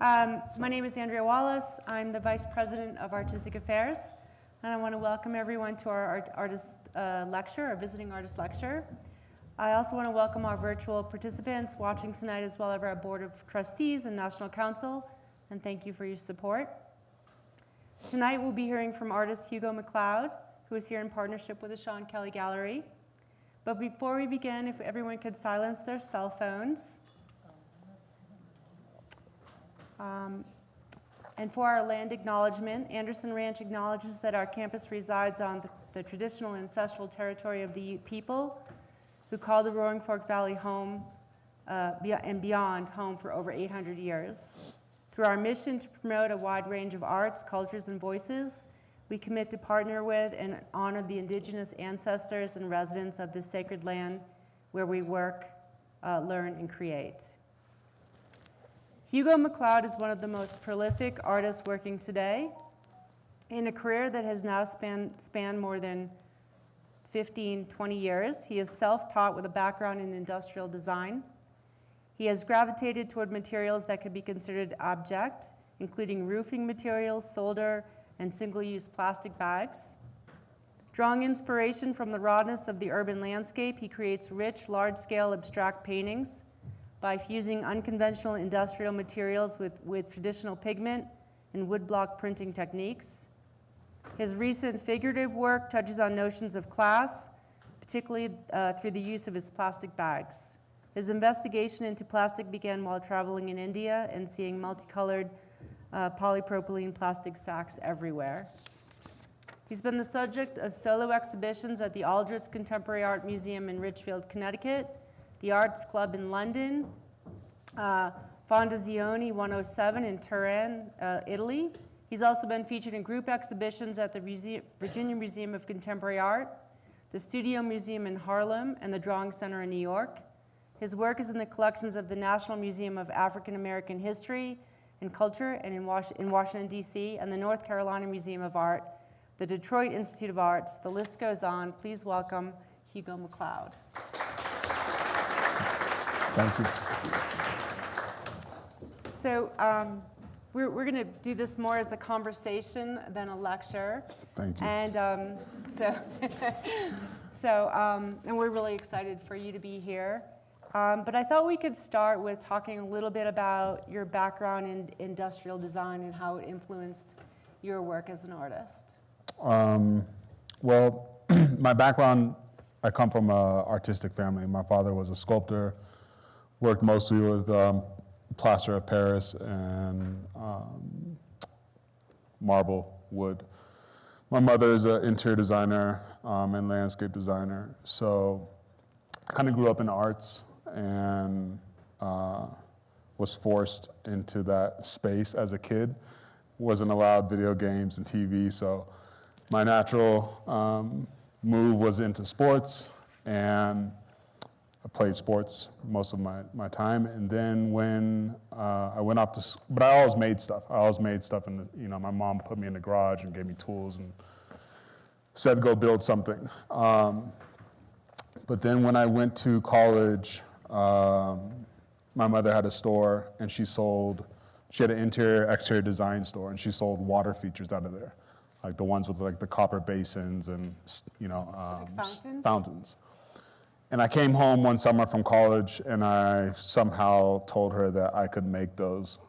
My name is Andrea Wallace. I'm the Vice President of Artistic Affairs, and I want to welcome everyone to our artist lecture, our visiting artist lecture. I also want to welcome our virtual participants watching tonight, as well as our Board of Trustees and National Council, and thank you for your support. Tonight we'll be hearing from artist Hugo McCloud, who is here in partnership with the Sean Kelly Gallery. But before we begin, if everyone could silence their cell phones. And for our land acknowledgement, Anderson Ranch acknowledges that our campus resides on the traditional ancestral territory of the people who call the Roaring Fork Valley home and beyond home for over 800 years. Through our mission to promote a wide range of arts, cultures, and voices, we commit to partner with and honor the indigenous ancestors and residents of this sacred land where we work, learn, and create. Hugo McCloud is one of the most prolific artists working today. In a career that has now spanned more than 15, 20 years, he is self-taught with a background in industrial design. He has gravitated toward materials that could be considered abject, including roofing materials, solder, and single-use plastic bags. Drawing inspiration from the rawness of the urban landscape, he creates rich, large-scale abstract paintings by fusing unconventional industrial materials with traditional pigment and woodblock printing techniques. His recent figurative work touches on notions of class, particularly through the use of his plastic bags. His investigation into plastic began while traveling in India and seeing multicolored polypropylene plastic sacks everywhere. He's been the subject of solo exhibitions at the Aldrich Contemporary Art Museum in Richfield, Connecticut, the Arts Club in London, Fondazione 107 in Turin, Italy. He's also been featured in group exhibitions at the Virginia Museum of Contemporary Art, the Studio Museum in Harlem, and the Drawing Center in New York. His work is in the collections of the National Museum of African American History and Culture and in Washington, D.C., and the North Carolina Museum of Art, the Detroit Institute of Arts. The list goes on. Please welcome Hugo McCloud. Thank you. So we're going to do this more as a conversation than a lecture. Thank you. And and we're really excited for you to be here. But I thought we could start with talking a little bit about your background in industrial design and how it influenced your work as an artist. Well, my background, I come from an artistic family. My father was a sculptor, worked mostly with plaster of Paris and marble wood. My mother is an interior designer and landscape designer, so I kind of grew up in the arts and was forced into that space as a kid. Wasn't allowed video games and TV, so my natural move was into sports, and I played sports most of my time. And then when I went off to school, but I always made stuff. I always made stuff in the, my mom put me in the garage and gave me tools and said, go build something. But then when I went to college, my mother had a store, and she had an exterior design store, and she sold water features out of there, like the ones with like the copper basins and like fountains. And I came home one summer from college, and I somehow told her that I could make those,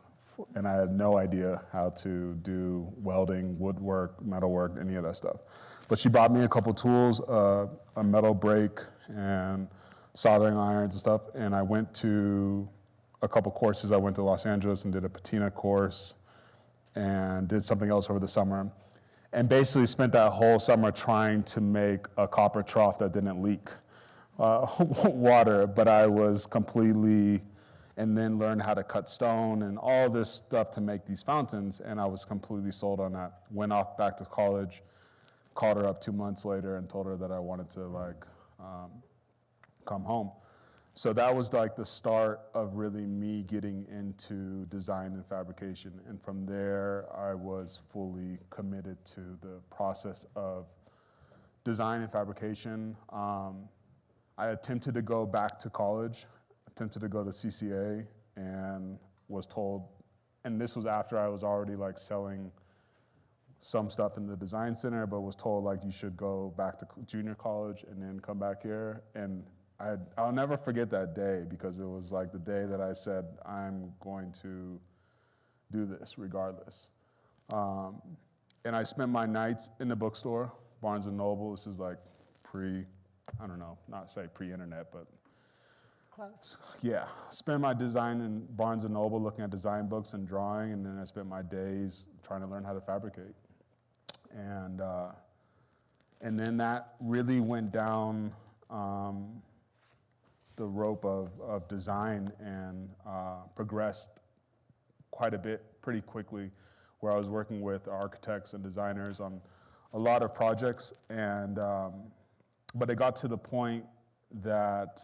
and I had no idea how to do welding, woodwork, metalwork, any of that stuff. But she bought me a couple tools, a metal brake, and soldering irons and stuff, and I went to a couple courses. I went to Los Angeles and did a patina course and did something else over the summer, and basically spent that whole summer trying to make a copper trough that didn't leak water, but I was completely, and then learned how to cut stone and all this stuff to make these fountains, and I was completely sold on that. Went off back to college, called her up 2 months later and told her that I wanted to come home. So that was like the start of really me getting into design and fabrication. And from there, I was fully committed to the process of design and fabrication. I attempted to go back to college, attempted to go to CCA, and was told and this was after I was already like selling some stuff in the design center, but was told like you should go back to junior college and then come back here. And I'll never forget that day, because it was like the day that I said, I'm going to do this regardless. And I spent my nights in the bookstore, Barnes and Noble. This is like I don't know, not say pre-internet, but Close. yeah. Spent my design in Barnes and Noble looking at design books and drawing, and then I spent my days trying to learn how to fabricate. And then that really went down the rope of design and progressed quite a bit pretty quickly, where I was working with architects and designers on a lot of projects. And but it got to the point that,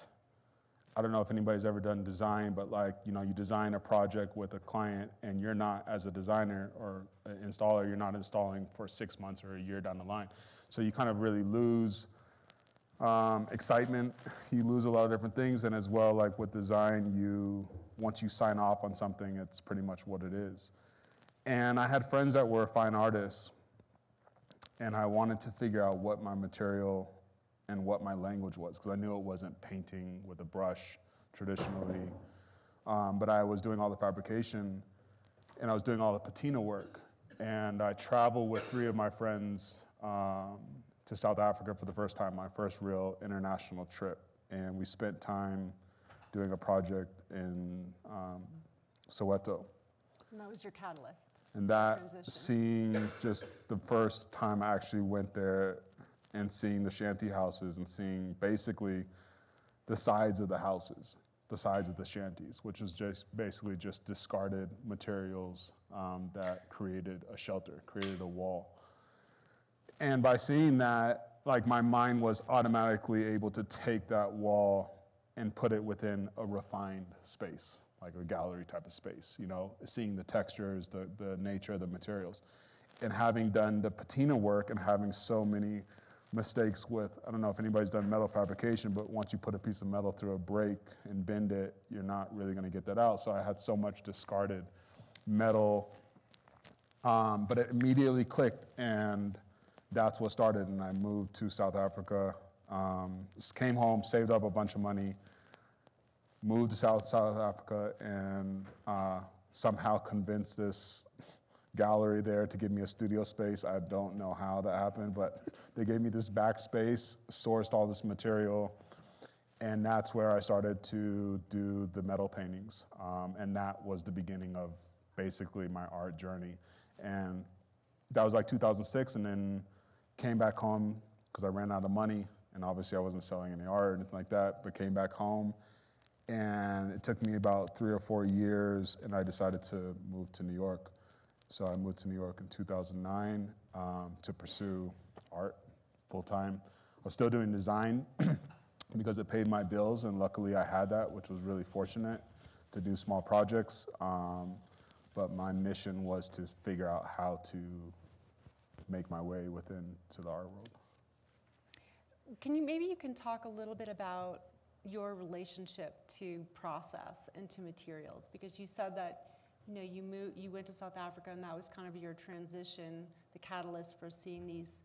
I don't know if anybody's ever done design, but like, you design a project with a client and you're not, as a designer or an installer, you're not installing for 6 months or a year down the line. So you kind of really lose excitement, you lose a lot of different things, and as well, like with design, once you sign off on something, it's pretty much what it is. And I had friends that were fine artists, and I wanted to figure out what my material and what my language was, because I knew it wasn't painting with a brush traditionally, but I was doing all the fabrication, and I was doing all the patina work. And I traveled with 3 of my friends to South Africa for the first time, my first real international trip. And we spent time doing a project in Soweto. And that was your catalyst. And that, Transition. seeing just the first time I actually went there and seeing the shanty houses and seeing basically the sides of the houses, the sides of the shanties, which is just basically just discarded materials that created a shelter, created a wall. And by seeing that, like, my mind was automatically able to take that wall and put it within a refined space, like a gallery type of space, seeing the textures, the nature of the materials. And having done the patina work and having so many mistakes with, I don't know if anybody's done metal fabrication, but once you put a piece of metal through a break and bend it, you're not really gonna get that out. So I had so much discarded metal, but it immediately clicked, and that's what started. And I moved to South Africa, just came home, saved up a bunch of money, moved to South Africa, and somehow convinced this gallery there to give me a studio space. I don't know how that happened, but they gave me this back space, sourced all this material, and that's where I started to do the metal paintings. And that was the beginning of basically my art journey. And that was like 2006, and then came back home because I ran out of money, and obviously I wasn't selling any art or anything like that, but came back home. And it took me about 3 or 4 years, and I decided to move to New York. So I moved to New York in 2009 to pursue art full-time. I was still doing design because it paid my bills, and luckily I had that, which was really fortunate to do small projects. But my mission was to figure out how to make my way to the art world. Maybe you can talk a little bit about your relationship to process and to materials, because you said that you went to South Africa, and that was kind of your transition, the catalyst for seeing these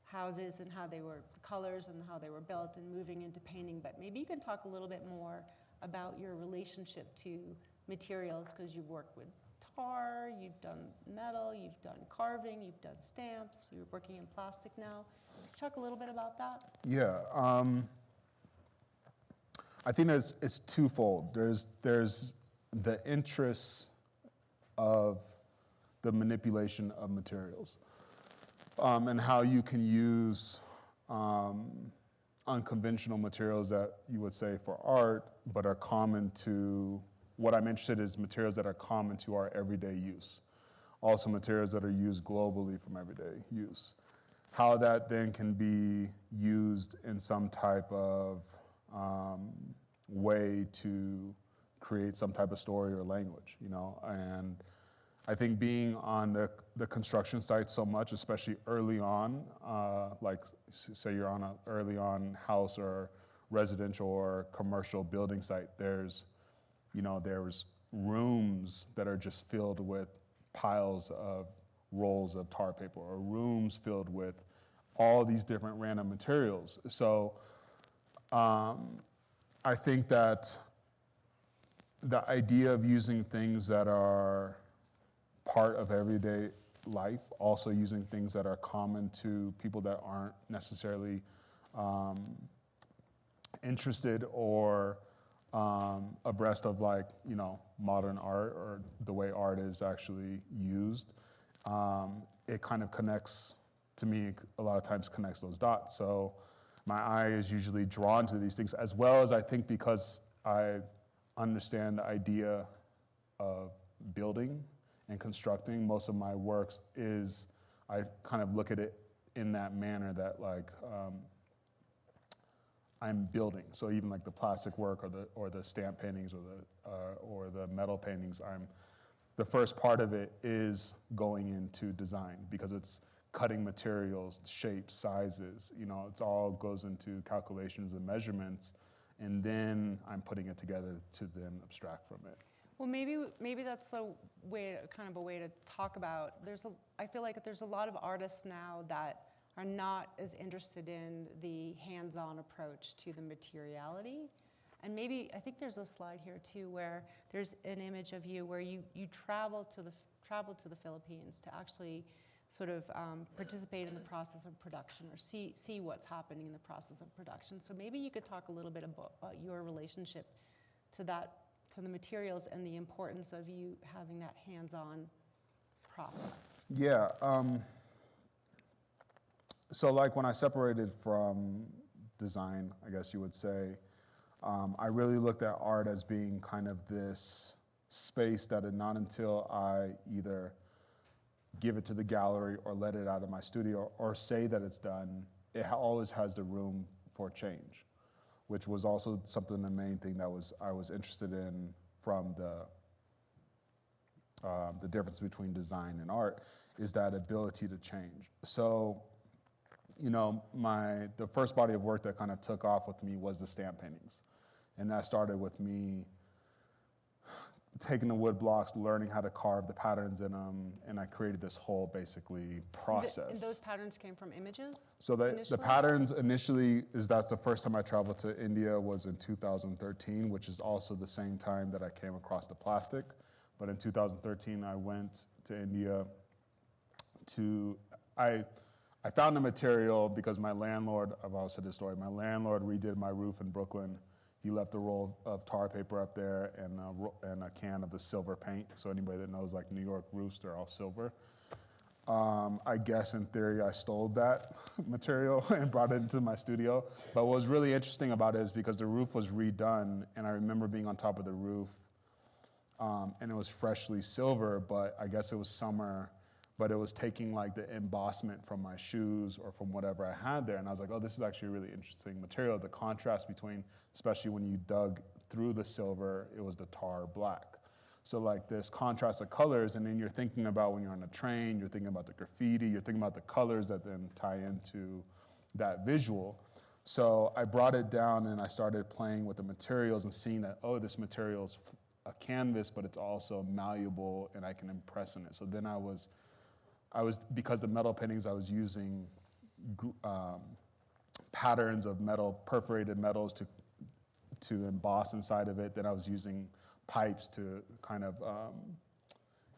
houses and how they were, colors and how they were built, and moving into painting. But maybe you can talk a little bit more about your relationship to materials, because you've worked with tar, you've done metal, you've done carving, you've done stamps, you're working in plastic now. Can you talk a little bit about that? Yeah, I think it's twofold. There's the interests of the manipulation of materials, and how you can use unconventional materials that you would say for art, but are common to, what I'm interested in is materials that are common to our everyday use. Also materials that are used globally from everyday use. How that then can be used in some type of way to create some type of story or language, and I think being on the construction site so much, especially early on, like say you're on an early on house or residential or commercial building site, there's rooms that are just filled with piles of rolls of tar paper, or rooms filled with all these different random materials. So I think that the idea of using things that are part of everyday life, also using things that are common to people that aren't necessarily interested or abreast of, like, you know, modern art or the way art is actually used, it kind of connects, to me, a lot of times connects those dots. So my eye is usually drawn to these things, as well as I think because I understand the idea of building and constructing. Most of my works is, I kind of look at it in that manner, that like I'm building. So even like the plastic work or the stamp paintings or the metal paintings, the first part of it is going into design, because it's cutting materials, shapes, sizes, you know, it's all goes into calculations and measurements, and then I'm putting it together to then abstract from it. Well, maybe that's a way, kind of a way to talk about. I feel like there's a lot of artists now that are not as interested in the hands-on approach to the materiality. And maybe, I think there's a slide here too where there's an image of you where you travel to the Philippines to actually sort of participate in the process of production, or see what's happening in the process of production. So maybe you could talk a little bit about your relationship to that, to the materials, and the importance of you having that hands-on process. Yeah. So like when I separated from design, I guess you would say, I really looked at art as being kind of this space that not until I either give it to the gallery or let it out of my studio or say that it's done, it always has the room for change, which was also something, the main thing that I was interested in from the difference between design and art, is that ability to change. So, you know, the first body of work that kind of took off with me was the stamp paintings. And that started with me taking the wood blocks, learning how to carve the patterns in them, and I created this whole, basically, process. And those patterns came from images? So the patterns initially, that's the first time I traveled to India was in 2013, which is also the same time that I came across the plastic. But in 2013, I went to India I found the material because my landlord, I've always said this story, my landlord redid my roof in Brooklyn. He left a roll of tar paper up there and a can of the silver paint. So anybody that knows, like, New York roofs, they're all silver. I guess in theory I stole that material and brought it into my studio. But what was really interesting about it is because the roof was redone, and I remember being on top of the roof, and it was freshly silver, but I guess it was summer, but it was taking like the embossment from my shoes or from whatever I had there. And I was like, oh, this is actually a really interesting material. The contrast between, especially when you dug through the silver, it was the tar black. So like this contrast of colors, and then you're thinking about when you're on a train, you're thinking about the graffiti, you're thinking about the colors that then tie into that visual. So I brought it down and I started playing with the materials and seeing that, oh, this material's a canvas, but it's also malleable and I can impress in it. So then I was, because the metal paintings, I was using patterns of metal, perforated metals to emboss inside of it. Then I was using pipes to kind of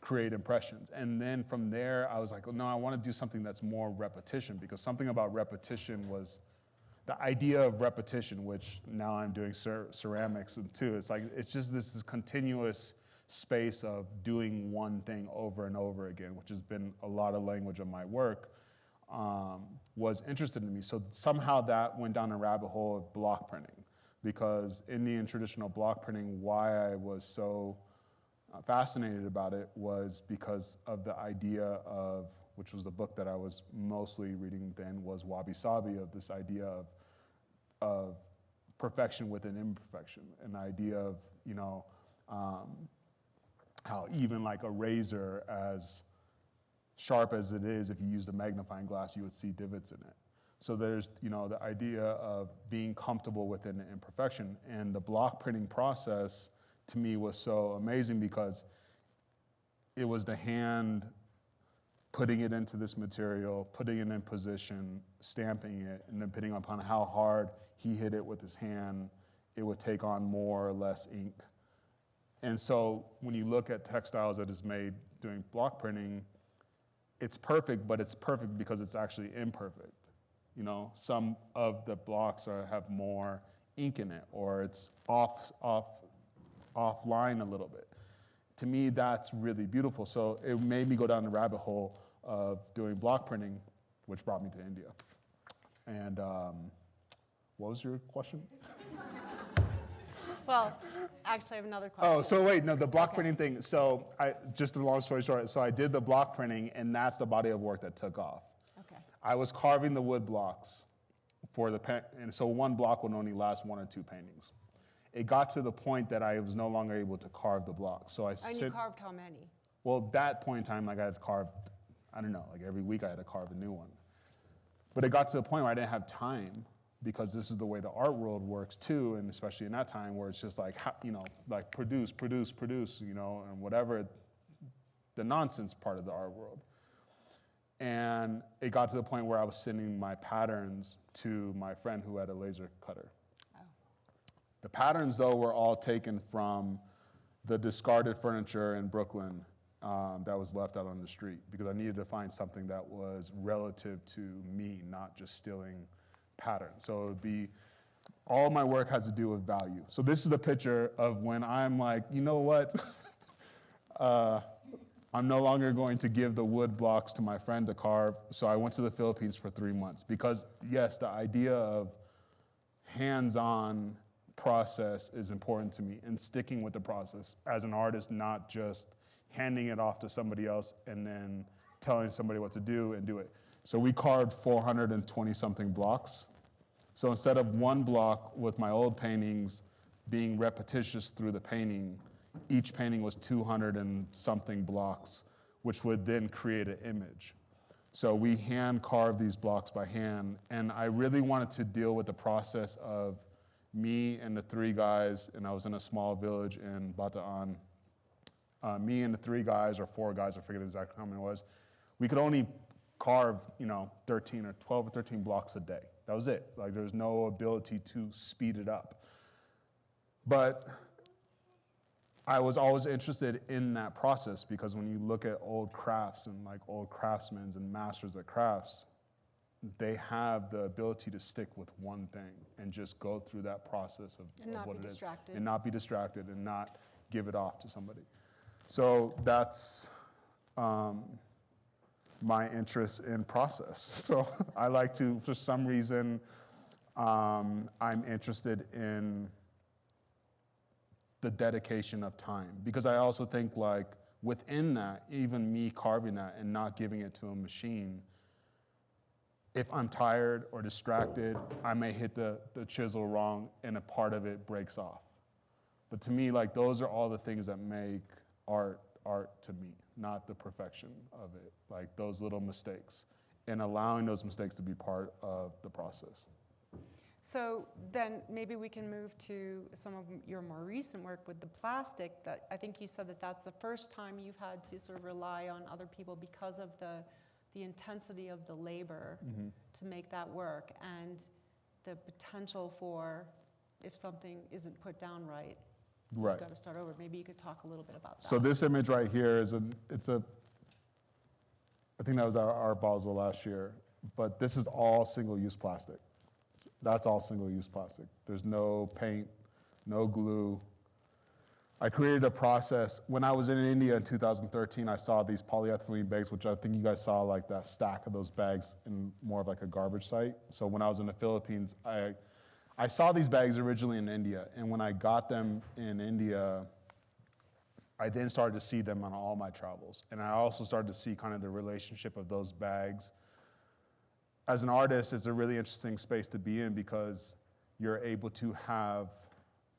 create impressions. And then from there, I was like, oh, no, I want to do something that's more repetition, because something about repetition was the idea of repetition, which now I'm doing ceramics and too. It's like, it's just this continuous space of doing one thing over and over again, which has been a lot of language of my work, was interested in me. So somehow that went down a rabbit hole of block printing, because Indian traditional block printing, why I was so fascinated about it was because of the idea of, which was the book that I was mostly reading then, was Wabi Sabi, of this idea of perfection within imperfection, an idea of, you know, how even like a razor, as sharp as it is, if you used a magnifying glass, you would see divots in it. So there's, you know, the idea of being comfortable within the imperfection, and the block printing process to me was so amazing because it was the hand putting it into this material, putting it in position, stamping it, and then depending upon how hard he hit it with his hand, it would take on more or less ink. And so when you look at textiles that is made doing block printing, it's perfect, but it's perfect because it's actually imperfect. You know, some of the blocks have more ink in it, or it's offline a little bit. To me, that's really beautiful. So it made me go down the rabbit hole of doing block printing, which brought me to India. And what was your question? Well, actually, I have another question. Oh, so wait, no, the block printing thing. So just a long story short, so I did the block printing, and that's the body of work that took off. Okay. I was carving the wood blocks for and so one block would only last 1 or 2 paintings. It got to the point that I was no longer able to carve the blocks. So And you carved how many? Well, that point in time, like I had carved, I don't know, like every week I had to carve a new one. But it got to the point where I didn't have time, because this is the way the art world works too, and especially in that time where it's just like, you know, like produce, you know, and whatever, the nonsense part of the art world. And it got to the point where I was sending my patterns to my friend who had a laser cutter. Oh. The patterns, though, were all taken from the discarded furniture in Brooklyn that was left out on the street, because I needed to find something that was relative to me, not just stealing patterns. So it would be, all my work has to do with value. So this is the picture of when I'm like, you know what? I'm no longer going to give the wood blocks to my friend to carve. So I went to the Philippines for 3 months, because yes, the idea of hands-on process is important to me, and sticking with the process as an artist, not just handing it off to somebody else and then telling somebody what to do and do it. So we carved 420 something blocks. So instead of one block with my old paintings being repetitious through the painting, each painting was 200 and something blocks, which would then create an image. So we hand carved these blocks by hand, and I really wanted to deal with the process of me and the 3 guys, and I was in a small village in Bataan. Me and the 3 guys or 4 guys, I forget exactly how many it was, we could only carve, you know, 13 or 12 or 13 blocks a day. That was it. Like, there was no ability to speed it up. But I was always interested in that process, because when you look at old crafts and like old craftsmen and masters at crafts, they have the ability to stick with one thing and just go through that process of what it is. And not be distracted and not give it off to somebody. So that's my interest in process. So I like to, for some reason, I'm interested in the dedication of time, because I also think, like, within that, even me carving that and not giving it to a machine, if I'm tired or distracted, I may hit the chisel wrong and a part of it breaks off. But to me, like, those are all the things that make art to me, not the perfection of it, like those little mistakes, and allowing those mistakes to be part of the process. So then maybe we can move to some of your more recent work with the plastic. That I think you said that that's the first time you've had to sort of rely on other people because of the intensity of the labor to make that work, and the potential for, if something isn't put down right, you've got to start over. Maybe you could talk a little bit about that. So this image right here is I think that was our Art Basel last year, but this is all single-use plastic. That's all single-use plastic. There's no paint, no glue. I created a process. When I was in India in 2013, I saw these polyethylene bags, which I think you guys saw, like that stack of those bags in more of like a garbage site. So when I was in the Philippines, I saw these bags originally in India, and when I got them in India, I then started to see them on all my travels. And I also started to see kind of the relationship of those bags. As an artist, it's a really interesting space to be in, because you're able to have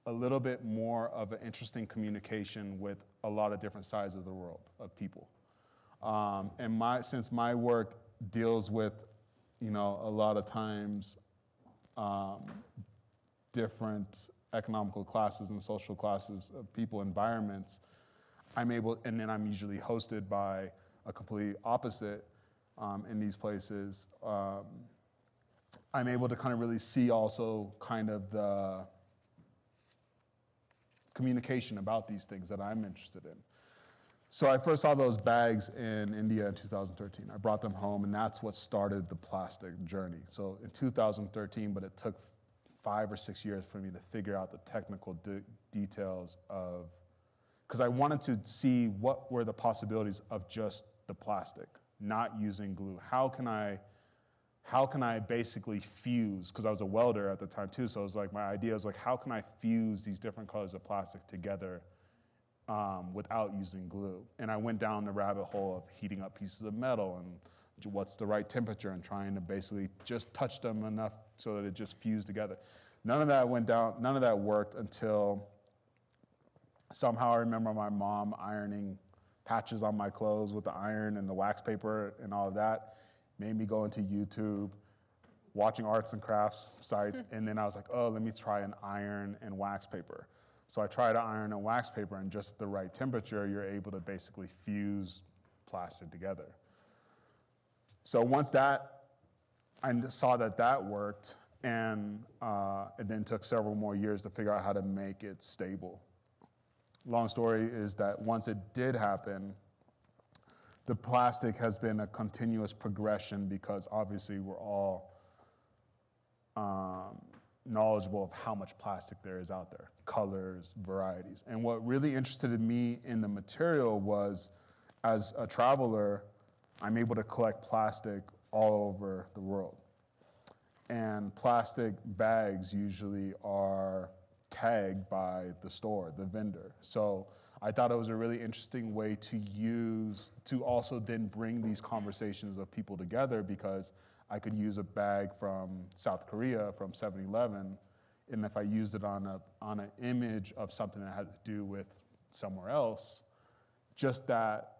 a little bit more of an interesting communication with a lot of different sides of the world, of people. And since my work deals with, you know, a lot of times different economical classes and social classes of people, environments, I'm able, and then I'm usually hosted by a complete opposite in these places. I'm able to kind of really see also kind of the communication about these things that I'm interested in. So I first saw those bags in India in 2013. I brought them home, and that's what started the plastic journey. So in 2013, but it took 5 or 6 years for me to figure out the technical details of, because I wanted to see what were the possibilities of just the plastic, not using glue. How can I basically fuse, because I was a welder at the time too, so it was like my idea was like, how can I fuse these different colors of plastic together without using glue? And I went down the rabbit hole of heating up pieces of metal and what's the right temperature and trying to basically just touch them enough so that it just fused together. None of that went down, none of that worked until somehow I remember my mom ironing patches on my clothes with the iron and the wax paper and all of that. Made me go into YouTube, watching arts and crafts sites, and then I was like, oh, let me try an iron and wax paper. So I tried iron and wax paper, and just at the right temperature, you're able to basically fuse plastic together. So once that, I saw that that worked, and it then took several more years to figure out how to make it stable. Long story is that once it did happen, the plastic has been a continuous progression because obviously we're all knowledgeable of how much plastic there is out there, colors, varieties. And what really interested me in the material was, as a traveler, I'm able to collect plastic all over the world. And plastic bags usually are tagged by the store, the vendor. So I thought it was a really interesting way to use, to also then bring these conversations of people together, because I could use a bag from South Korea, from 7-Eleven, and if I used it on an image of something that had to do with somewhere else, just that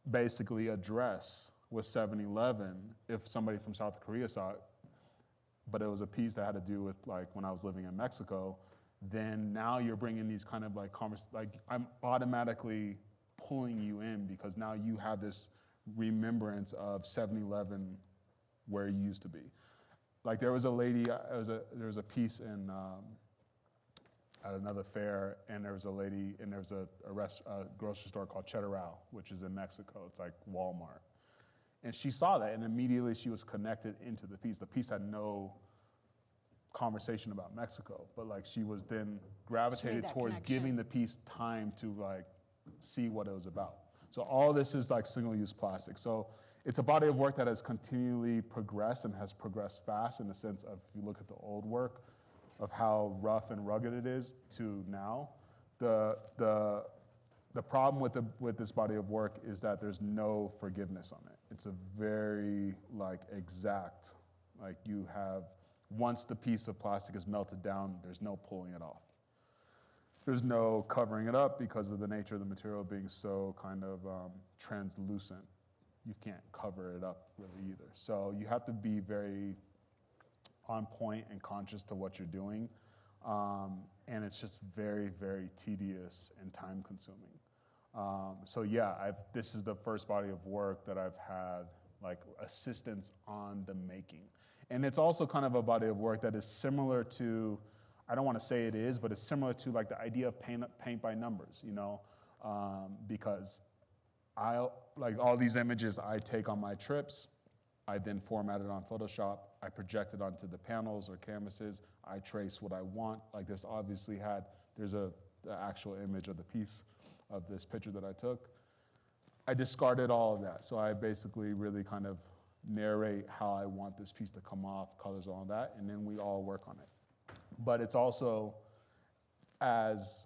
basically address was 7-Eleven, if somebody from South Korea saw it, but it was a piece that had to do with like when I was living in Mexico, then now you're bringing these kind of like I'm automatically pulling you in, because now you have this remembrance of 7-Eleven where you used to be. Like there was a lady, there was a piece in at another fair, and there was a lady, and there was a grocery store called Chedraui, which is in Mexico. It's like Walmart. And she saw that, and immediately she was connected into the piece. The piece had no conversation about Mexico, but like she was then gravitated towards connection. giving the piece time to like see what it was about. So all this is like single-use plastic. So it's a body of work that has continually progressed and has progressed fast, in the sense of, if you look at the old work of how rough and rugged it is to now, the problem with this body of work is that there's no forgiveness on it. It's a very like exact, like you have, once the piece of plastic is melted down, there's no pulling it off. There's no covering it up because of the nature of the material being so kind of translucent. You can't cover it up really either. So you have to be very on point and conscious to what you're doing. And it's just very, very tedious and time consuming. So yeah, this is the first body of work that I've had like assistance on the making. And it's also kind of a body of work that is similar to, I don't want to say it is, but it's similar to like the idea of paint by numbers, you know, because like all these images I take on my trips, I then format it on Photoshop, I project it onto the panels or canvases, I trace what I want. Like this obviously there's the actual image of the piece of this picture that I took. I discarded all of that. So I basically really kind of narrate how I want this piece to come off, colors, all that, and then we all work on it. But it's also, as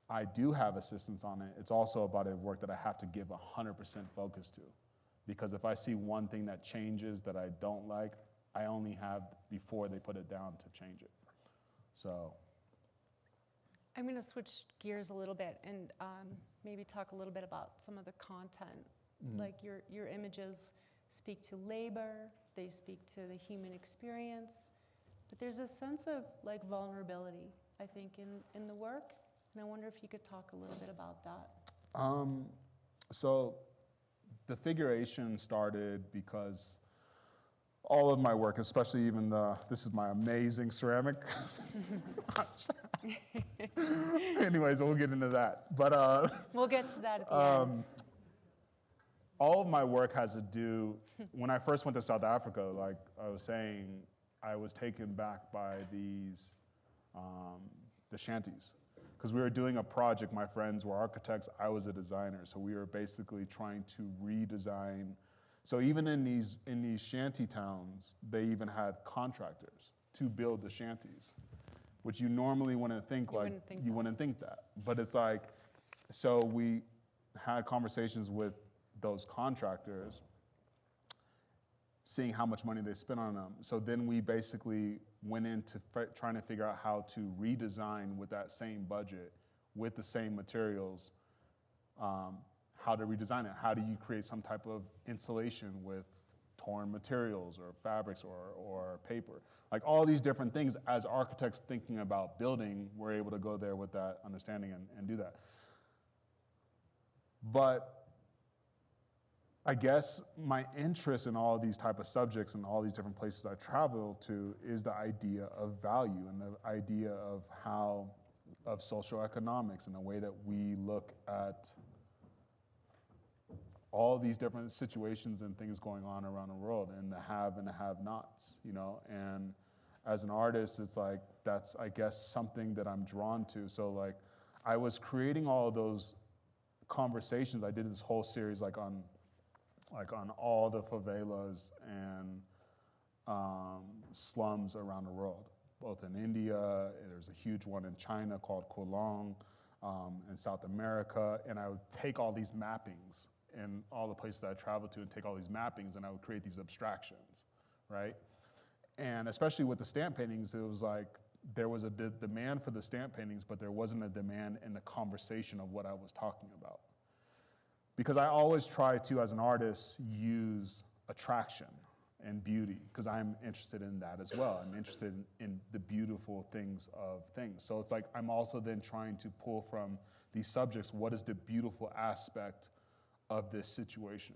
I do have assistance on it, it's also a body of work that I have to give 100% focus to. Because if I see one thing that changes that I don't like, I only have before they put it down to change it. So. I'm going to switch gears a little bit and maybe talk a little bit about some of the content. Mm-hmm. Like your images speak to labor, they speak to the human experience, but there's a sense of like vulnerability I think, in the work. And I wonder if you could talk a little bit about that. So the figuration started because all of my work, especially even this is my amazing ceramic. Anyways, we'll get into that. But We'll get to that at the end. all of my work has to do, when I first went to South Africa, like I was saying, I was taken back by these, the shanties. Because we were doing a project, my friends were architects, I was a designer, so we were basically trying to redesign. So even in these shanty towns, they even had contractors to build the shanties, which you normally wouldn't think, you wouldn't think that. But it's like, so we had conversations with those contractors, seeing how much money they spent on them. So then we basically went into trying to figure out how to redesign with that same budget, with the same materials, how to redesign it. How do you create some type of insulation with torn materials or fabrics or paper? Like all these different things, as architects thinking about building, we're able to go there with that understanding and do that. But I guess my interest in all of these type of subjects and all these different places I travel to is the idea of value and the idea of socioeconomics and the way that we look at all these different situations and things going on around the world, and the have and the have-nots, you know? And as an artist, it's like, that's, I guess, something that I'm drawn to. So like, I was creating all of those conversations. I did this whole series on all the favelas and slums around the world, both in India, there's a huge one in China called Kolong, in South America, and I would take all these mappings in all the places that I traveled to and take all these mappings and I would create these abstractions, right? And especially with the stamp paintings, it was like, there was a demand for the stamp paintings, but there wasn't a demand in the conversation of what I was talking about. Because I always try to, as an artist, use attraction and beauty, because I'm interested in that as well. I'm interested in the beautiful things of things. So it's like, I'm also then trying to pull from these subjects, what is the beautiful aspect of this situation?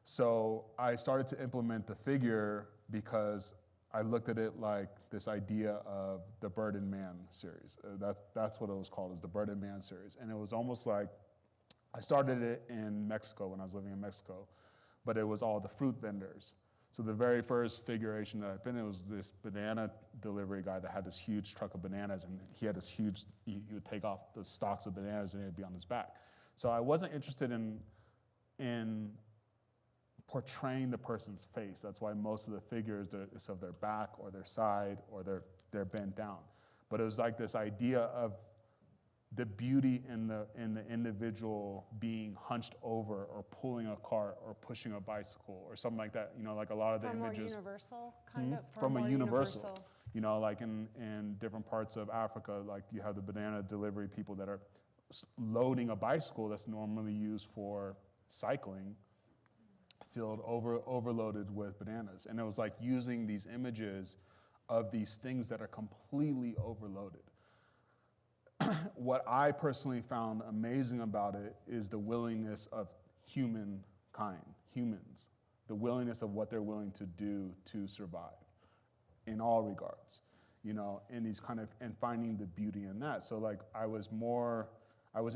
So I started to implement the figure because I looked at it like this idea of the Bird and Man series. That's what it was called, is the Bird and Man series. And it was almost like, I started it in Mexico when I was living in Mexico, but it was all the fruit vendors. So the very first figuration that I've been in was this banana delivery guy that had this huge truck of bananas, and he had this huge, he would take off the stalks of bananas and it would be on his back. So I wasn't interested in portraying the person's face. That's why most of the figures, it's of their back or their side or they're bent down. But it was like this idea of the beauty in the individual being hunched over or pulling a cart or pushing a bicycle or something like that. You know, like a lot of the images. More universal, kind of? From a universal. You know, like in different parts of Africa, like you have the banana delivery people that are loading a bicycle that's normally used for cycling, filled overloaded with bananas. And it was like using these images of these things that are completely overloaded. What I personally found amazing about it is the willingness of humankind, humans, the willingness of what they're willing to do to survive in all regards, you know, in these kind of, and finding the beauty in that. So like I was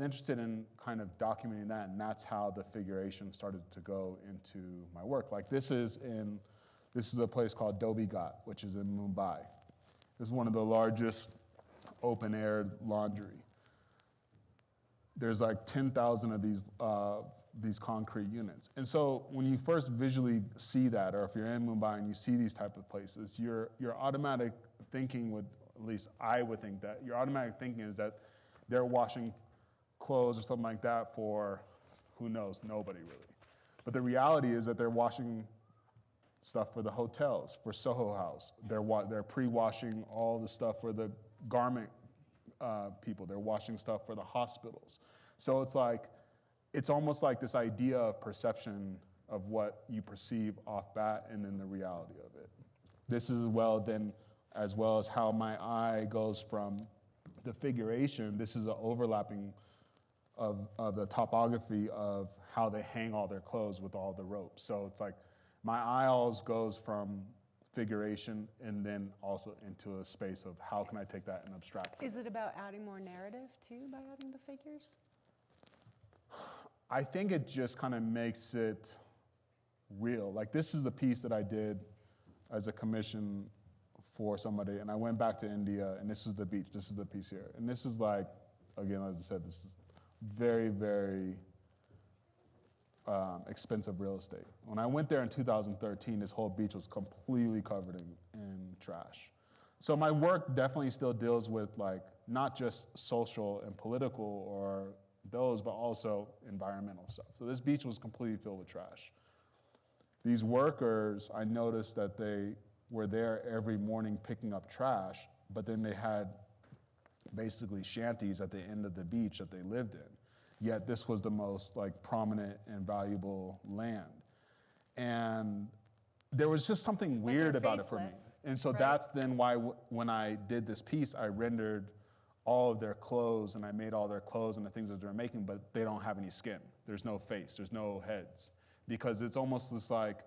interested in kind of documenting that, and that's how the figuration started to go into my work. Like this is a place called Dhobi Ghat, which is in Mumbai. This is one of the largest open-air laundry. There's like 10,000 of these concrete units. And so when you first visually see that, or if you're in Mumbai and you see these type of places, your automatic thinking would, at least I would think that, your automatic thinking is that they're washing clothes or something like that for, who knows, nobody really. But the reality is that they're washing stuff for the hotels, for Soho House. They're pre-washing all the stuff for the garment people. They're washing stuff for the hospitals. So it's like, it's almost like this idea of perception of what you perceive off bat and then the reality of it. This is as well as how my eye goes from the figuration, this is an overlapping of the topography of how they hang all their clothes with all the ropes. So it's like my eye always goes from figuration and then also into a space of how can I take that and abstract from Is it about adding more narrative too by adding the figures? I think it just kind of makes it real. Like this is the piece that I did as a commission for somebody, and I went back to India, and this is the beach, this is the piece here. And this is like, again, as I said, this is very, very expensive real estate. When I went there in 2013, this whole beach was completely covered in trash. So my work definitely still deals with like, not just social and political or those, but also environmental stuff. So this beach was completely filled with trash. These workers, I noticed that they were there every morning picking up trash, but then they had basically shanties at the end of the beach that they lived in. Yet this was the most like prominent and valuable land. And there was just something weird about it for me. faceless, And so right? that's then why when I did this piece, I rendered all of their clothes and I made all their clothes and the things that they're making, but they don't have any skin. There's no face, there's no heads. Because it's almost just like,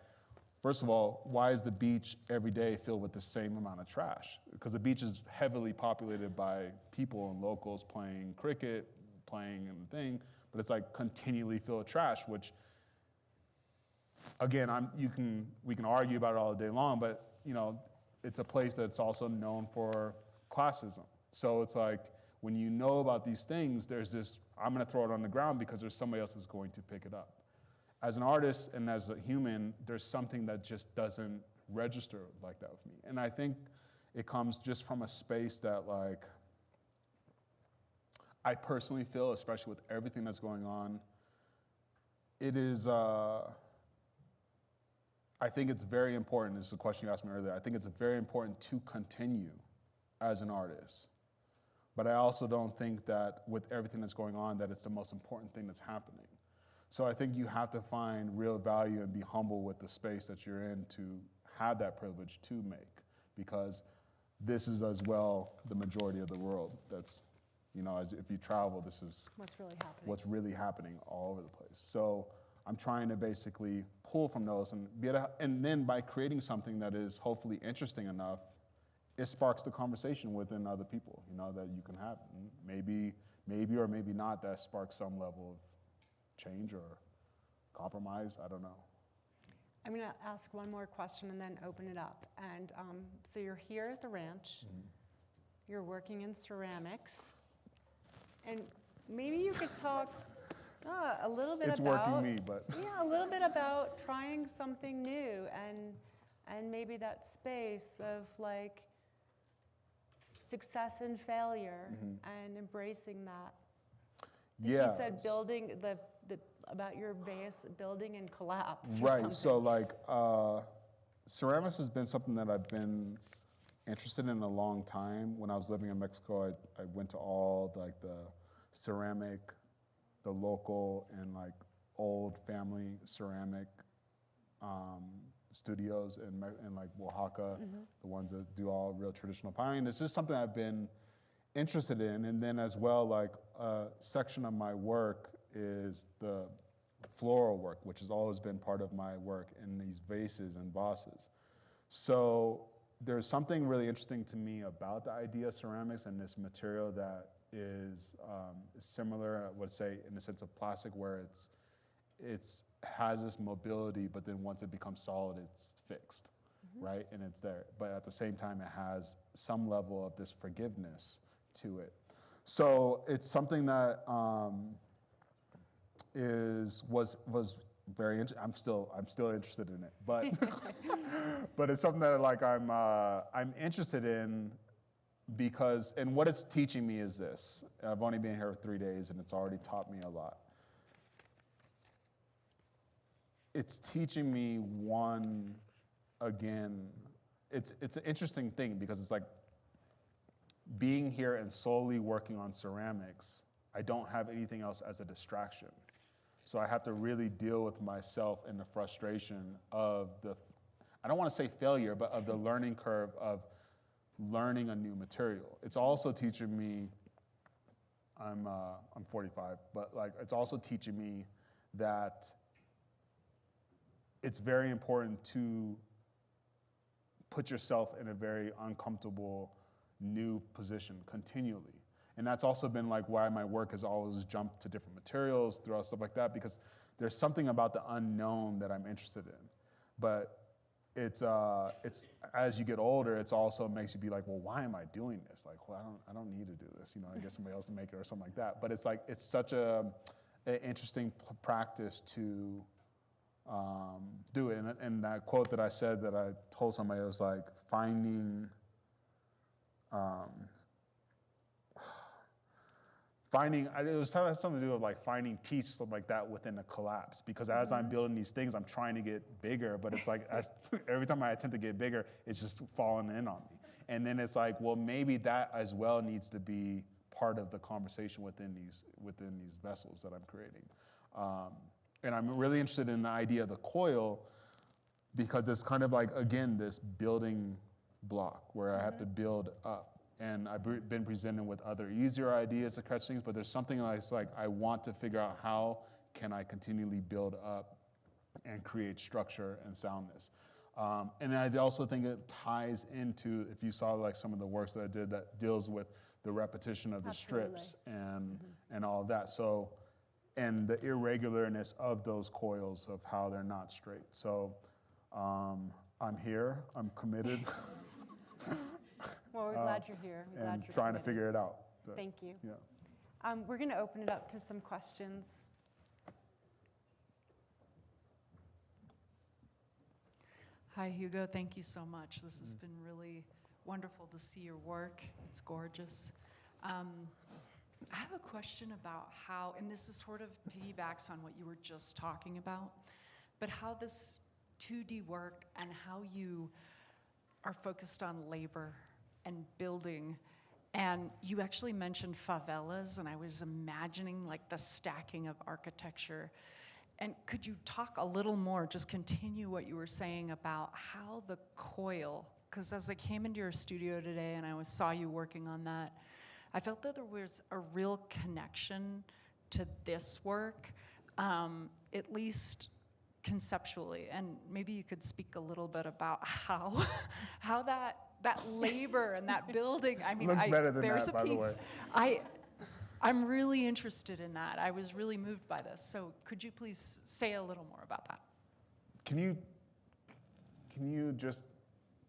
first of all, why is the beach every day filled with the same amount of trash? Because the beach is heavily populated by people and locals playing cricket, playing and thing, but it's like continually filled with trash, which again, we can argue about it all day long, but you know, it's a place that's also known for classism. So it's like, when you know about these things, there's this, I'm gonna throw it on the ground because there's somebody else who's going to pick it up. As an artist and as a human, there's something that just doesn't register like that with me. And I think it comes just from a space that like, I personally feel, especially with everything that's going on, it is, I think it's very important, this is a question you asked me earlier, I think it's very important to continue as an artist. But I also don't think that with everything that's going on, that it's the most important thing that's happening. So I think you have to find real value and be humble with the space that you're in to have that privilege to make, because this is as well the majority of the world. That's, you know, if you travel, this is What's really happening all over the place. So I'm trying to basically pull from those and and then by creating something that is hopefully interesting enough, it sparks the conversation within other people, you know, that you can have. And maybe or maybe not, that sparks some level of change or compromise, I don't know. I'm going to ask one more question and then open it up. And so you're here at the ranch, you're working in ceramics, and maybe you could talk a little bit It's about... working me, but... Yeah, a little bit about trying something new and maybe that space of like success and failure and embracing that. Yeah. You said building about your vase building and collapse. Or Right. something. So like ceramics has been something that I've been interested in a long time. When I was living in Mexico, I went to all like the ceramic, the local and like old family ceramic studios in like Oaxaca, the ones that do all real traditional pottery. It's just something I've been interested in. And then as well, like a section of my work is the floral work, which has always been part of my work in these vases and vases. So there's something really interesting to me about the idea of ceramics and this material that is similar, I would say, in the sense of plastic, where it's has this mobility, but then once it becomes solid, it's fixed, right? And it's there. But at the same time, it has some level of this forgiveness to it. So it's something that was very interesting. I'm still interested in it, but but it's something that like I'm interested in because, and what it's teaching me is this. I've only been here 3 days, and it's already taught me a lot. It's teaching me again, it's an interesting thing because it's like being here and solely working on ceramics, I don't have anything else as a distraction. So I have to really deal with myself and the frustration of I don't want to say failure, but of the learning curve of learning a new material. It's also teaching me I'm 45, but like it's also teaching me that it's very important to put yourself in a very uncomfortable new position continually. And that's also been like why my work has always jumped to different materials throughout stuff like that, because there's something about the unknown that I'm interested in. But it's as you get older, it's also makes you be like, well, why am I doing this? Like, well, I don't need to do this. You know, I get somebody else to make it or something like that. But it's like it's such an interesting practice to do it. And that quote that I said that I told somebody, it was like finding it was something to do with like finding peace, something like that within a collapse. Because as I'm building these things, I'm trying to get bigger, but it's like every time I attempt to get bigger, it's just falling in on me. And then it's like, well, maybe that as well needs to be part of the conversation within these vessels that I'm creating. And I'm really interested in the idea of the coil because it's kind of like, again, this building block where I have to build up. And I've been presented with other easier ideas to catch things, but there's something that's like, I want to figure out how can I continually build up and create structure and soundness. And I also think it ties into, if you saw like some of the works that I did that deals with the repetition of the strips and all of that. So, and the irregularness of those coils of how they're not straight. So I'm here, I'm committed. Well, we're glad you're here. We're glad and you're trying to committed. figure it out. But, Thank you. Yeah. We're going to open it up to some questions. Hi, Hugo. Thank you so much. This has been really wonderful to see your work. It's gorgeous. I have a question about how, and this is sort of piggybacks on what you were just talking about, but how this 2D work and how you are focused on labor and building. And you actually mentioned favelas, and I was imagining like the stacking of architecture. And could you talk a little more, just continue what you were saying about how the coil, because as I came into your studio today and I saw you working on that, I felt that there was a real connection to this work, at least conceptually. And maybe you could speak a little bit about how that labor and that building, I mean, Looks better than there's that, a by the piece. way. I'm really interested in that. I was really moved by this. So could you please say a little more about that? Can you just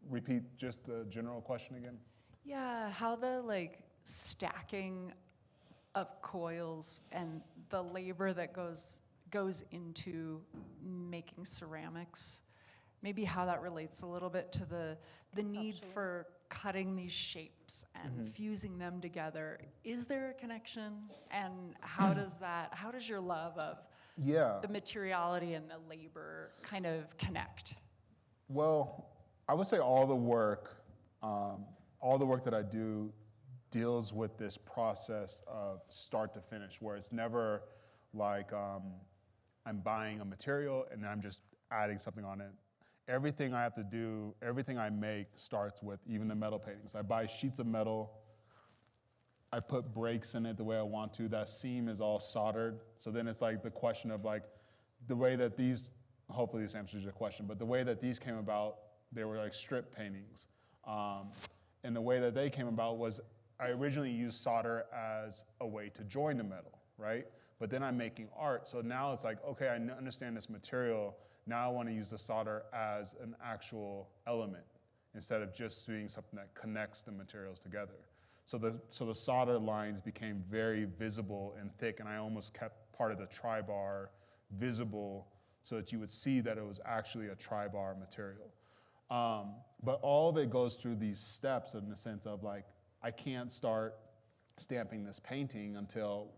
repeat just the general question again? Yeah, how the like stacking of coils and the labor that goes into making ceramics, maybe how that relates a little bit to the need for cutting these shapes and fusing them together. Is there a connection? And how does your love of the materiality and the labor kind of connect? Well, I would say all the work that I do deals with this process of start to finish, where it's never like I'm buying a material and I'm just adding something on it. Everything I have to do, everything I make starts with even the metal paintings. I buy sheets of metal, I put breaks in it the way I want to, that seam is all soldered. So then it's like the question of like, the way that these, hopefully this answers your question, but the way that these came about, they were like strip paintings. And the way that they came about was I originally used solder as a way to join the metal, right? But then I'm making art, so now it's like, okay, I understand this material, now I want to use the solder as an actual element instead of just being something that connects the materials together. So the solder lines became very visible and thick, and I almost kept part of the tri-bar visible so that you would see that it was actually a tri-bar material. But all of it goes through these steps in the sense of like, I can't start stamping this painting until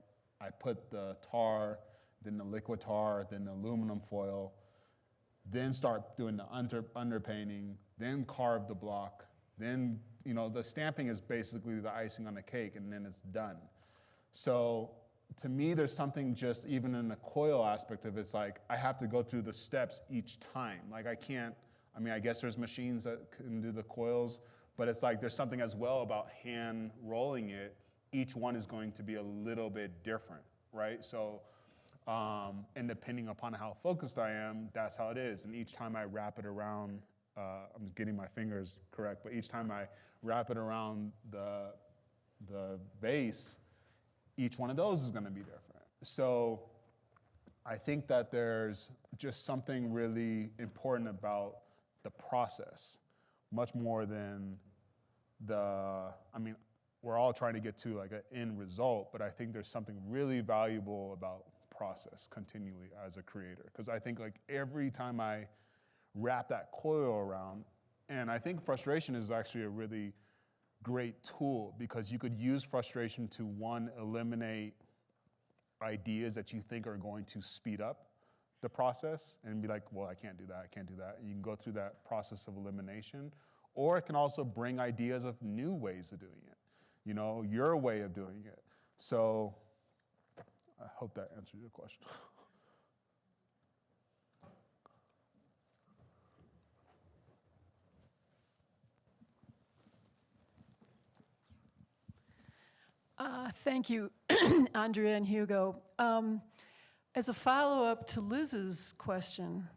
I put the tar, then the liquid tar, then the aluminum foil, then start doing the underpainting, then carve the block, then, you know, the stamping is basically the icing on the cake and then it's done. So to me, there's something just even in the coil aspect of it's like, I have to go through the steps each time. Like I guess there's machines that can do the coils, but it's like there's something as well about hand rolling it each one is going to be a little bit different, right? So, and depending upon how focused I am, that's how it is. And each time I wrap it around, I'm getting my fingers correct, but each time I wrap it around the base, each one of those is gonna be different. So I think that there's just something really important about the process, much more than we're all trying to get to like an end result, but I think there's something really valuable about process continually as a creator. Because I think like every time I wrap that coil around, and I think frustration is actually a really great tool, because you could use frustration to, one, eliminate ideas that you think are going to speed up the process and be like, well, I can't do that, I can't do that. And you can go through that process of elimination. Or it can also bring ideas of new ways of doing it, you know, your way of doing it. So I hope that answered your question. Thank you, Andrea and Hugo. As a follow-up to Liz's question,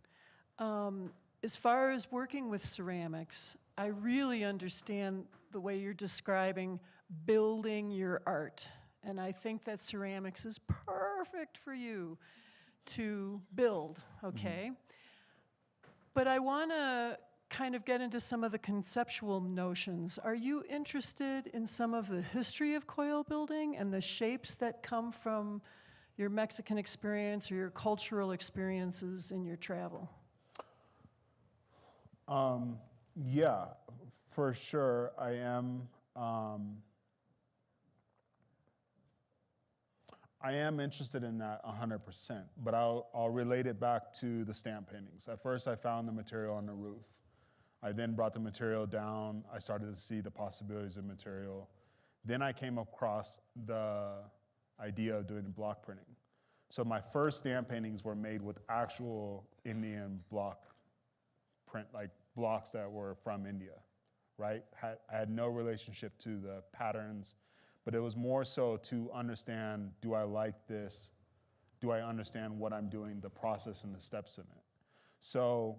as far as working with ceramics, I really understand the way you're describing building your art. And I think that ceramics is perfect for you to build, okay? But I want to kind of get into some of the conceptual notions. Are you interested in some of the history of coil building and the shapes that come from your Mexican experience or your cultural experiences in your travel? Yeah, for sure, I am. I am interested in that 100%, but I'll relate it back to the stamp paintings. At first, I found the material on the roof. I then brought the material down. I started to see the possibilities of material. Then I came across the idea of doing block printing. So my first stamp paintings were made with actual Indian block print, like blocks that were from India, right? I had no relationship to the patterns, but it was more so to understand, do I like this? Do I understand what I'm doing, the process and the steps in it? So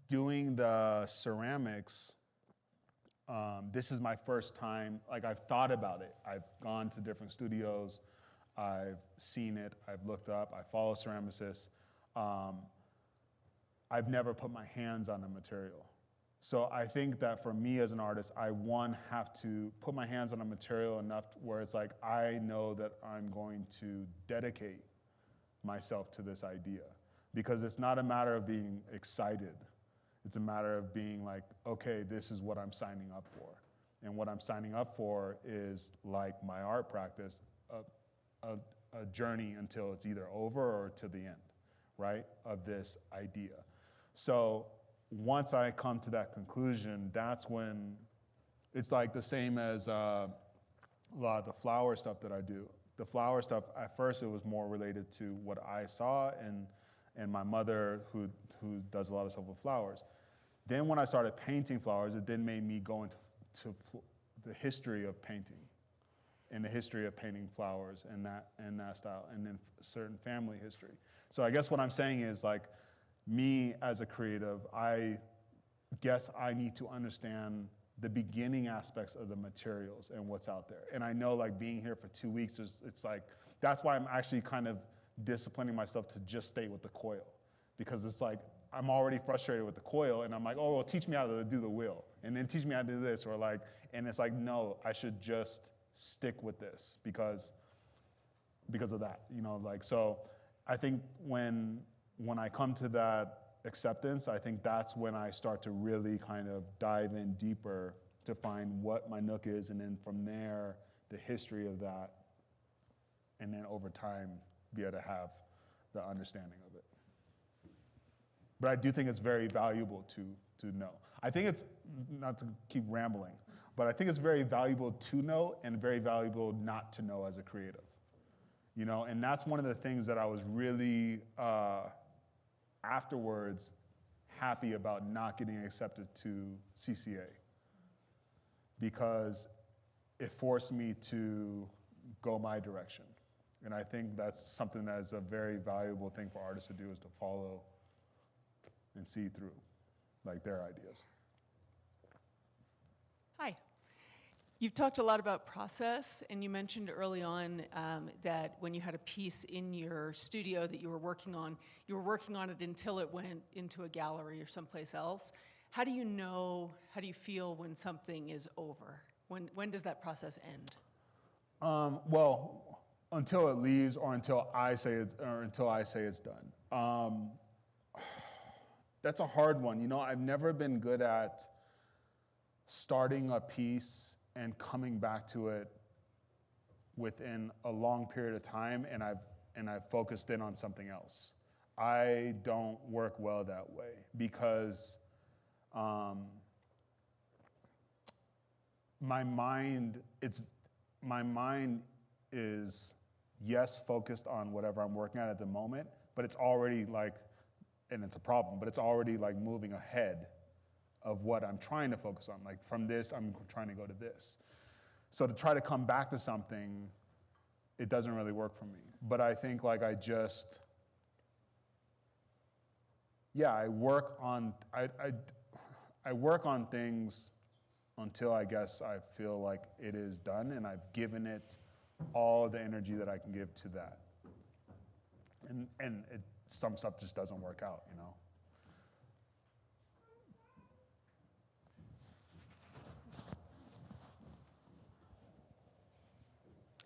doing the ceramics, this is my first time, like I've thought about it. I've gone to different studios, I've seen it, I've looked up, I follow ceramicists. I've never put my hands on the material. So I think that for me as an artist, I, one, have to put my hands on a material enough where it's like, I know that I'm going to dedicate myself to this idea. Because it's not a matter of being excited. It's a matter of being like, okay, this is what I'm signing up for. And what I'm signing up for is, like my art practice, a journey until it's either over or to the end, right, of this idea. So once I come to that conclusion, that's when it's like the same as a lot of the flower stuff that I do. The flower stuff, at first it was more related to what I saw and my mother who does a lot of stuff with flowers. Then when I started painting flowers, it then made me go into the history of painting and the history of painting flowers and that style, and then certain family history. So I guess what I'm saying is, like, me as a creative, I guess I need to understand the beginning aspects of the materials and what's out there. And I know, like, being here for 2 weeks, it's like, that's why I'm actually kind of disciplining myself to just stay with the coil. Because it's like, I'm already frustrated with the coil, and I'm like, oh, well, teach me how to do the wheel, and then teach me how to do this, or like, and it's like, no, I should just stick with this because of that, you know, like, so I think when I come to that acceptance, I think that's when I start to really kind of dive in deeper to find what my nook is, and then from there, the history of that, and then over time, be able to have the understanding of it. But I do think it's very valuable to know. I think it's, not to keep rambling, but I think it's very valuable to know and very valuable not to know as a creative. You know, and that's one of the things that I was really, afterwards, happy about not getting accepted to CCA. Because it forced me to go my direction. And I think that's something that is a very valuable thing for artists to do, is to follow and see through, like, their ideas. Hi. You've talked a lot about process, and you mentioned early on that when you had a piece in your studio that you were working on it until it went into a gallery or someplace else. How do you feel when something is over? When does that process end? Well, until it leaves, or until I say it's done. That's a hard one. You know, I've never been good at starting a piece and coming back to it within a long period of time, and I've focused in on something else. I don't work well that way, because my mind is, yes, focused on whatever I'm working at the moment, but it's already like, and it's a problem, but it's already like moving ahead of what I'm trying to focus on. Like, from this, I'm trying to go to this. So to try to come back to something, it doesn't really work for me. But I think, like, I work on things until I guess I feel like it is done, and I've given it all the energy that I can give to that. And some stuff just doesn't work out, you know?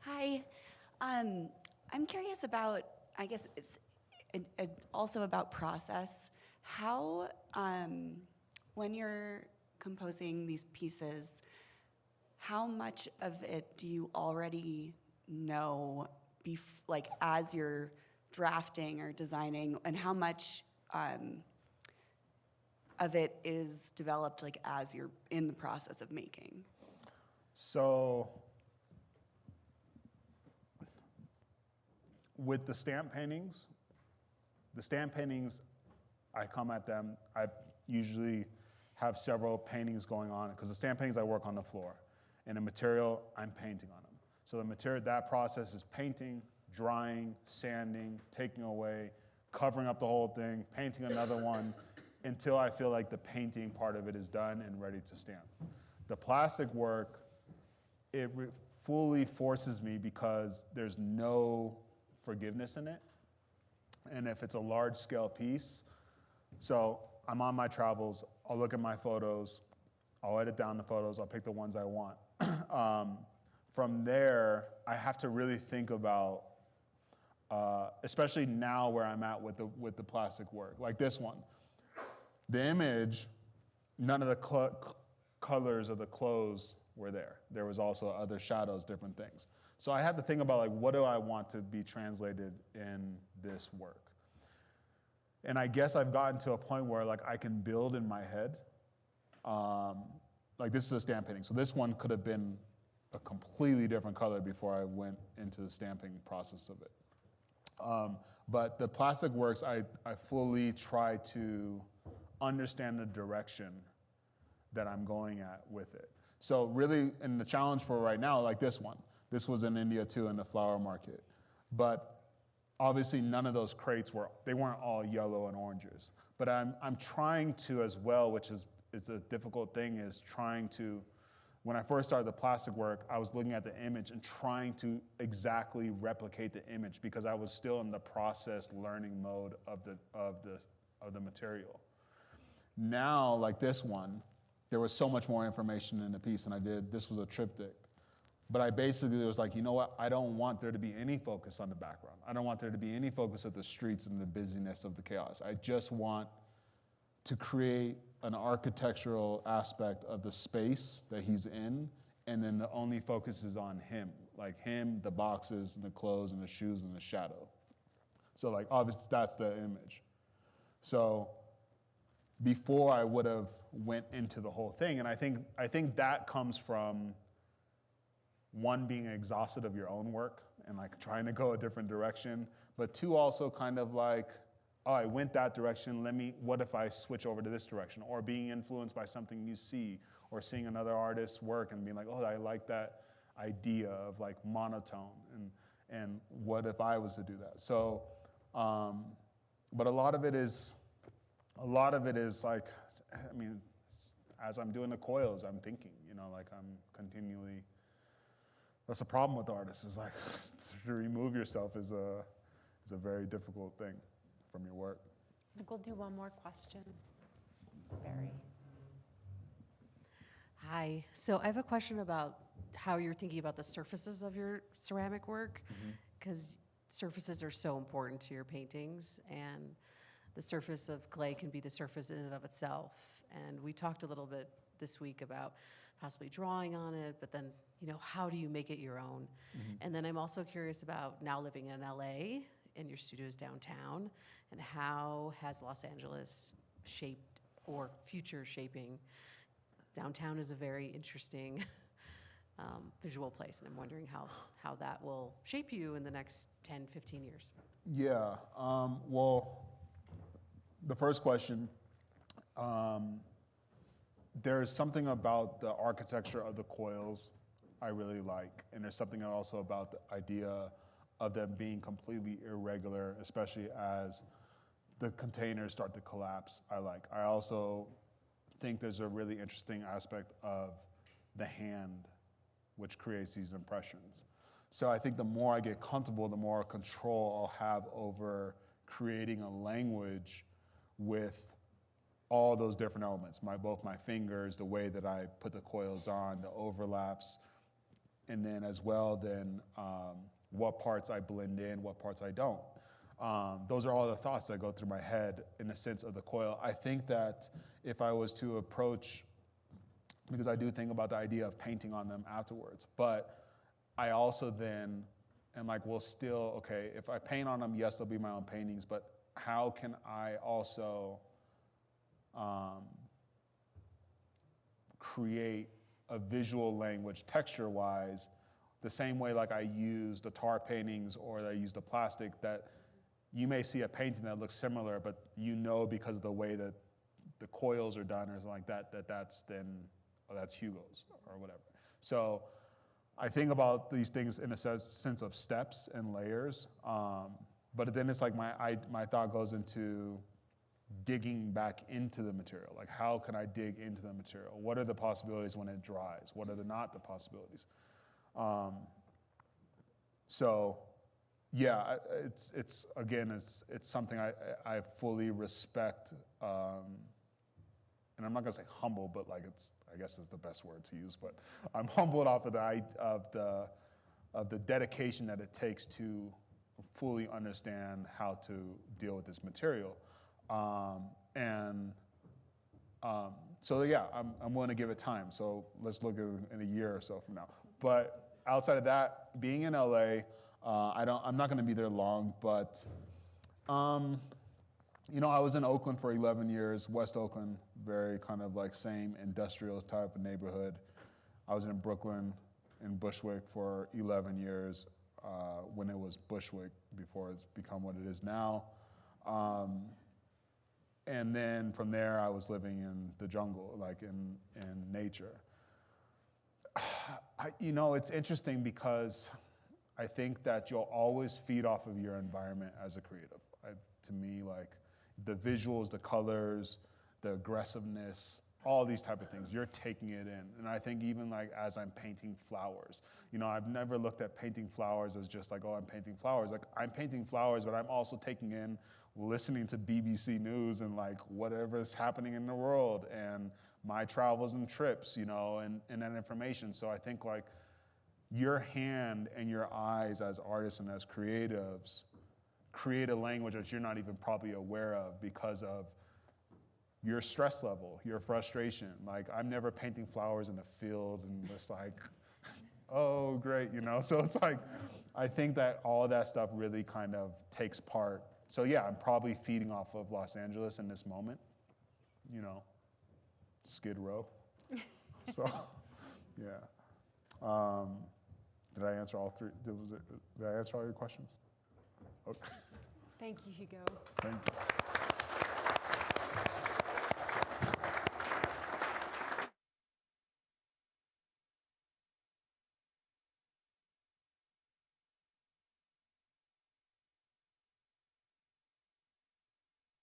Hi. I'm curious about, I guess it's also about process. How, when you're composing these pieces, how much of it do you already know, like, as you're drafting or designing, and how much of it is developed, like, as you're in the process of making? So, with the stamp paintings, I come at them, I usually have several paintings going on, because the stamp paintings I work on the floor, and the material, I'm painting on them. So the material, that process is painting, drying, sanding, taking away, covering up the whole thing, painting another one, until I feel like the painting part of it is done and ready to stamp. The plastic work, it fully forces me, because there's no forgiveness in it. And if it's a large scale piece, so I'm on my travels, I'll look at my photos, I'll edit down the photos, I'll pick the ones I want. From there, I have to really think about, especially now where I'm at with the plastic work, like this one. The image, none of the colors of the clothes were there. There was also other shadows, different things. So I have to think about, like, what do I want to be translated in this work? And I guess I've gotten to a point where, like, I can build in my head. Like, this is a stamp painting. So this one could have been a completely different color before I went into the stamping process of it. But the plastic works, I fully try to understand the direction that I'm going at with it. So really, and the challenge for right now, like this one, this was in India too, in the flower market. But obviously none of those crates weren't all yellow and oranges. But I'm trying to as well, which is a difficult thing, is trying to, when I first started the plastic work, I was looking at the image and trying to exactly replicate the image, because I was still in the process learning mode of the material. Now, like this one, there was so much more information in the piece than I did. This was a triptych. But I basically was like, you know what? I don't want there to be any focus on the background. I don't want there to be any focus of the streets and the busyness of the chaos. I just want to create an architectural aspect of the space that he's in, and then the only focus is on him. Like him, the boxes, and the clothes, and the shoes, and the shadow. So, like, obviously that's the image. So before I would have went into the whole thing, and I think that comes from, one, being exhausted of your own work and, like, trying to go a different direction, but two, also kind of like, oh, I went that direction, what if I switch over to this direction? Or being influenced by something you see, or seeing another artist's work and being like, oh, I like that idea of like monotone and what if I was to do that. So, but a lot of it is like, I mean, as I'm doing the coils, I'm thinking, you know, like I'm continually, that's a problem with artists, is like to remove yourself is a very difficult thing from your work. I think we'll do one more question. Barry. Hi. So I have a question about how you're thinking about the surfaces of your ceramic work, because surfaces are so important to your paintings, and the surface of clay can be the surface in and of itself. And we talked a little bit this week about possibly drawing on it, but then, you know, how do you make it your own? And then I'm also curious about now living in LA, and your studio's downtown, and how has Los Angeles shaped or future shaping? Downtown is a very interesting visual place, and I'm wondering how that will shape you in the next 10, 15 years. Yeah, well, the first question, there's something about the architecture of the coils I really like, and there's something also about the idea of them being completely irregular, especially as the containers start to collapse, I like. I also think there's a really interesting aspect of the hand, which creates these impressions. So I think the more I get comfortable, the more control I'll have over creating a language with all those different elements, both my fingers, the way that I put the coils on, the overlaps, and then as well, what parts I blend in, what parts I don't. Those are all the thoughts that go through my head in the sense of the coil. I think that if I was to approach, because I do think about the idea of painting on them afterwards, but I also then am like, well, still, okay, if I paint on them, yes, they'll be my own paintings, but how can I also create a visual language texture-wise, the same way like I use the tar paintings or that I use the plastic, that you may see a painting that looks similar, but you know because of the way that the coils are done or something like that, that's Hugo's or whatever. So I think about these things in a sense of steps and layers, but then it's like my thought goes into digging back into the material. Like, how can I dig into the material? What are the possibilities when it dries? What are not the possibilities? So, yeah, it's something I fully respect, and I'm not gonna say humble, but like I guess is the best word to use. But I'm humbled off of the dedication that it takes to fully understand how to deal with this material. So yeah, I'm willing to give it time. So let's look at in a year or so from now. But outside of that, being in LA, I'm not going to be there long. But you know, I was in Oakland for 11 years, West Oakland, very kind of like same industrial type of neighborhood. I was in Brooklyn, in Bushwick for 11 years, when it was Bushwick before it's become what it is now. And then from there, I was living in the jungle, like in nature. You know, it's interesting because I think that you'll always feed off of your environment as a creative. To me, like the visuals, the colors, the aggressiveness, all these type of things, you're taking it in. And I think even like as I'm painting flowers, you know, I've never looked at painting flowers as just like, oh, I'm painting flowers. Like I'm painting flowers, but I'm also taking in listening to BBC News and like whatever's happening in the world and my travels and trips, you know, and that information. So I think like your hand and your eyes as artists and as creatives create a language that you're not even probably aware of because of your stress level, your frustration. Like I'm never painting flowers in the field and just like, oh, great, you know? So it's like, I think that all that stuff really kind of takes part. So yeah, I'm probably feeding off of Los Angeles in this moment, you know, Skid Row. So, yeah. Did I answer all three? Did I answer all your questions? Okay. Thank you, Hugo. Thank you.